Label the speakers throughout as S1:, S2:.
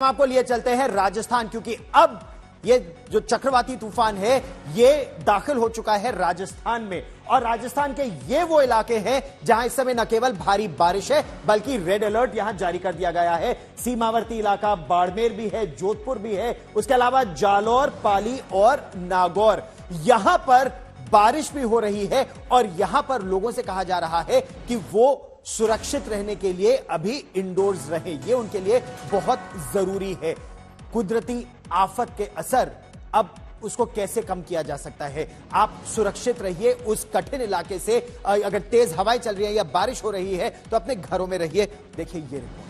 S1: हम आपको लिए चलते हैं राजस्थान, क्योंकि अब ये जो चक्रवाती तूफान है ये दाखिल हो चुका है राजस्थान में। और राजस्थान के ये वो इलाके हैं जहां इस समय न केवल भारी बारिश है बल्कि रेड अलर्ट यहां जारी कर दिया गया है। सीमावर्ती इलाका बाड़मेर भी है, जोधपुर भी है, उसके अलावा जालौर, पाली और नागौर, यहां पर बारिश भी हो रही है। और यहां पर लोगों से कहा जा रहा है कि वो सुरक्षित रहने के लिए अभी इंडोर्स रहें, ये उनके लिए बहुत जरूरी है। कुदरती आफत के असर अब उसको कैसे कम किया जा सकता है? आप सुरक्षित रहिए उस कठिन इलाके से। अगर तेज हवाएं चल रही है या बारिश हो रही है तो अपने घरों में रहिए। देखिए ये रिपोर्ट।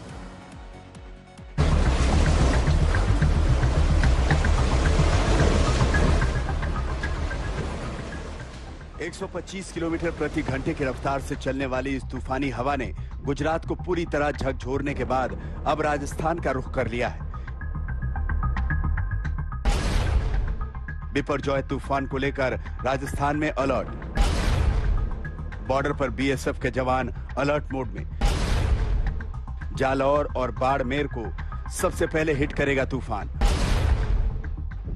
S2: 125 किलोमीटर प्रति घंटे की रफ्तार से चलने वाली इस तूफानी हवा ने गुजरात को पूरी तरह झकझोरने के बाद अब राजस्थान का रुख कर लिया है। बिपरजॉय तूफान को लेकर राजस्थान में अलर्ट। बॉर्डर पर बीएसएफ के जवान अलर्ट मोड में। जालौर और बाड़मेर को सबसे पहले हिट करेगा तूफान।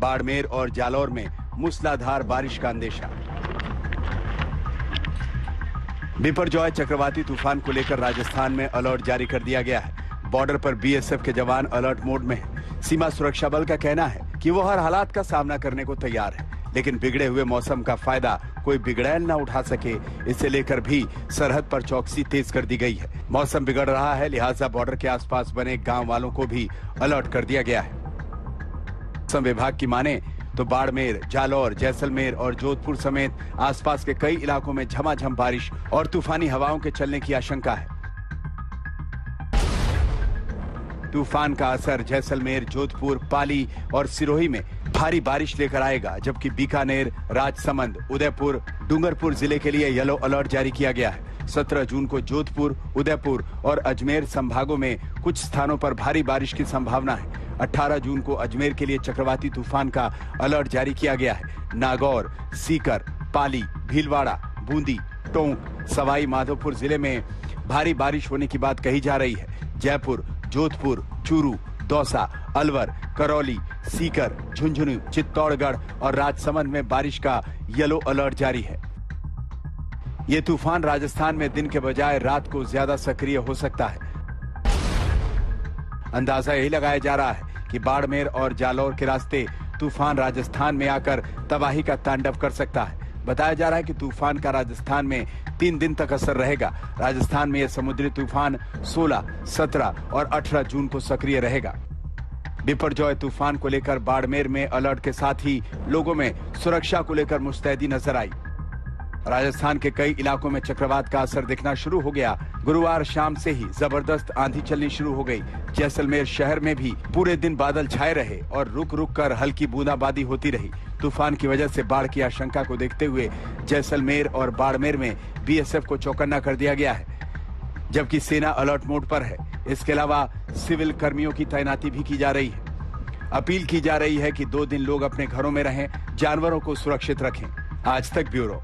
S2: बाड़मेर और जालौर में मूसलाधार बारिश का अंदेशा। बिपरजॉय चक्रवाती तूफान को लेकर राजस्थान में अलर्ट जारी कर दिया गया है। बॉर्डर पर बीएसएफ के जवान अलर्ट मोड में हैं। सीमा सुरक्षा बल का कहना है कि वो हर हालात का सामना करने को तैयार है, लेकिन बिगड़े हुए मौसम का फायदा कोई बिगड़ैल न उठा सके, इसे लेकर भी सरहद पर चौकसी तेज कर दी गई है। मौसम बिगड़ रहा है, लिहाजा बॉर्डर के आसपास बने गांव वालों को भी अलर्ट कर दिया गया है। मौसम विभाग की माने तो बाड़मेर, जालौर, जैसलमेर और जोधपुर समेत आसपास के कई इलाकों में झमाझम बारिश और तूफानी हवाओं के चलने की आशंका है। तूफान का असर जैसलमेर, जोधपुर, पाली और सिरोही में भारी बारिश लेकर आएगा, जबकि बीकानेर, राजसमंद, उदयपुर, डूंगरपुर जिले के लिए येलो अलर्ट जारी किया गया है। 17 जून को जोधपुर, उदयपुर और अजमेर संभागों में कुछ स्थानों पर भारी बारिश की संभावना है। 18 जून को अजमेर के लिए चक्रवाती तूफान का अलर्ट जारी किया गया है। नागौर, सीकर, पाली, भीलवाड़ा, बूंदी, टोंक, सवाई माधोपुर जिले में भारी बारिश होने की बात कही जा रही है। जयपुर, जोधपुर, चूरू, दौसा, अलवर, करौली, सीकर, झुंझुनू, चित्तौड़गढ़ और राजसमंद में बारिश का येलो अलर्ट जारी है। ये तूफान राजस्थान में दिन के बजाय रात को ज्यादा सक्रिय हो सकता है। अंदाजा यही लगाया जा रहा है कि बाड़मेर और जालौर के रास्ते तूफान राजस्थान में आकर तबाही का तांडव कर सकता है। बताया जा रहा है कि तूफान का राजस्थान में 3 दिन तक असर रहेगा। राजस्थान में यह समुद्री तूफान 16, 17 और 18 जून को सक्रिय रहेगा। बिपरजॉय तूफान को लेकर बाड़मेर में अलर्ट के साथ ही लोगों में सुरक्षा को लेकर मुस्तैदी नजर आई। राजस्थान के कई इलाकों में चक्रवात का असर दिखना शुरू हो गया। गुरुवार शाम से ही जबरदस्त आंधी चलनी शुरू हो गई। जैसलमेर शहर में भी पूरे दिन बादल छाए रहे और रुक रुक कर हल्की बूंदाबांदी होती रही। तूफान की वजह से बाढ़ की आशंका को देखते हुए जैसलमेर और बाड़मेर में बीएसएफ को चौकन्ना कर दिया गया है, जबकि सेना अलर्ट मोड पर है। इसके अलावा सिविल कर्मियों की तैनाती भी की जा रही है। अपील की जा रही है कि 2 दिन लोग अपने घरों में रहें, जानवरों को सुरक्षित रखें। आज तक ब्यूरो।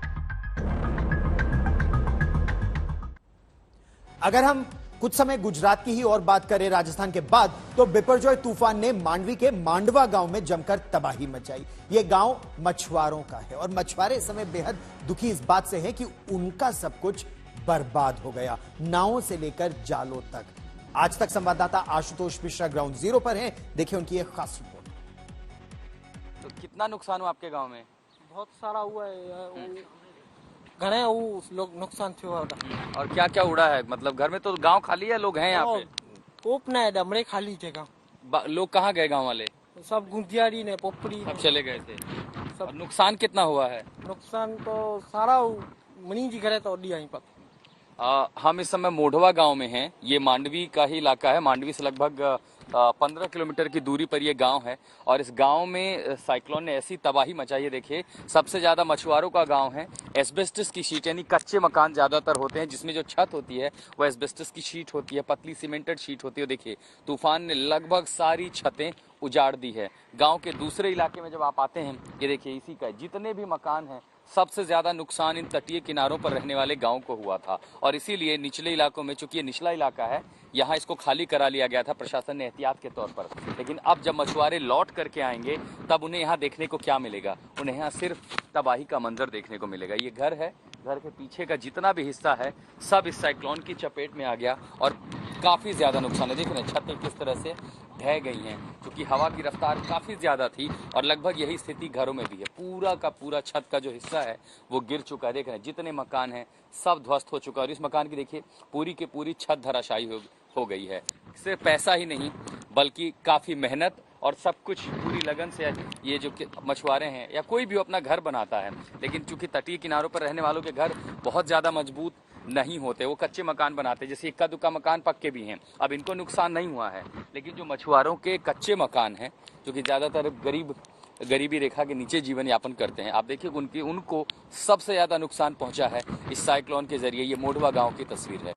S1: अगर हम कुछ समय गुजरात की ही और बात करें राजस्थान के बाद, तो बिपरजॉय तूफान ने मांडवी के मांडवा गांव में जमकर तबाही मचाई। यह गांव मछुआरों का है और मछुआरे इस समय बेहद दुखी इस बात से हैं कि उनका सब कुछ बर्बाद हो गया, नावों से लेकर जालों तक। आज तक संवाददाता आशुतोष मिश्रा ग्राउंड जीरो पर हैं, देखिए उनकी एक खास रिपोर्ट।
S3: तो कितना नुकसान हुआ आपके गांव में?
S4: बहुत सारा हुआ है, घने लोग नुकसान हुआ।
S3: और क्या क्या उड़ा है? मतलब घर में तो गांव खाली है, लोग हैं यहाँ पे?
S4: कोप ना है, डमरे खाली जगह।
S3: लोग कहाँ गए गांव वाले?
S4: सब गुंजियारी ने, पोपड़ी
S3: सब चले गए थे।
S4: सब
S3: नुकसान कितना हुआ है?
S4: नुकसान तो सारा मनी जी करे तो यहीं पर।
S3: हम इस समय मोढ़वा गांव में हैं। ये मांडवी का ही इलाका है। मांडवी से लगभग 15 किलोमीटर की दूरी पर ये गांव है और इस गांव में साइक्लोन ने ऐसी तबाही मचाई है। देखिए, सबसे ज्यादा मछुआरों का गांव है। एस्बेस्टस की शीट, यानी कच्चे मकान ज्यादातर होते हैं जिसमें जो छत होती है वो एस्बेस्टस की शीट होती है, पतली सीमेंटेड शीट होती है। देखिए, तूफान ने लगभग सारी छतें उजाड़ दी है। गांव के दूसरे इलाके में जब आप आते हैं, ये देखिए इसी का जितने भी मकान हैं, सबसे ज्यादा नुकसान इन तटीय किनारों पर रहने वाले गांव को हुआ था। और इसीलिए निचले इलाकों में, चूंकि ये निचला इलाका है, यहाँ इसको खाली करा लिया गया था प्रशासन ने एहतियात के तौर पर, लेकिन अब जब मछुआरे लौट करके आएंगे तब उन्हें यहाँ देखने को क्या मिलेगा? उन्हें यहाँ सिर्फ तबाही का मंजर देखने को मिलेगा। ये घर है, घर के पीछे का जितना भी हिस्सा है सब इस साइक्लोन की चपेट में आ गया और काफ़ी ज़्यादा नुकसान है। देख रहे हैं छतें किस तरह से ढह गई हैं, क्योंकि हवा की रफ्तार काफ़ी ज़्यादा थी और लगभग यही स्थिति घरों में भी है। पूरा का पूरा छत का जो हिस्सा है वो गिर चुका है। देख रहे हैं जितने मकान हैं सब ध्वस्त हो चुका है और इस मकान की देखिए पूरी की पूरी छत धराशायी हो गई है। सिर्फ पैसा ही नहीं बल्कि काफ़ी मेहनत और सब कुछ पूरी लगन से ये जो मछुआरे हैं या कोई भी अपना घर बनाता है, लेकिन चूंकि तटीय किनारों पर रहने वालों के घर बहुत ज़्यादा मजबूत नहीं होते, वो कच्चे मकान बनाते, जैसे इक्का दुक्का मकान पक्के भी हैं। अब इनको नुकसान नहीं हुआ है, लेकिन जो मछुआरों के कच्चे मकान हैं जो कि ज़्यादातर गरीबी रेखा के नीचे जीवन यापन करते हैं, आप देखिए उनको सबसे ज़्यादा नुकसान पहुंचा है इस साइक्लोन के जरिए। ये मोढ़वा गांव की तस्वीर है।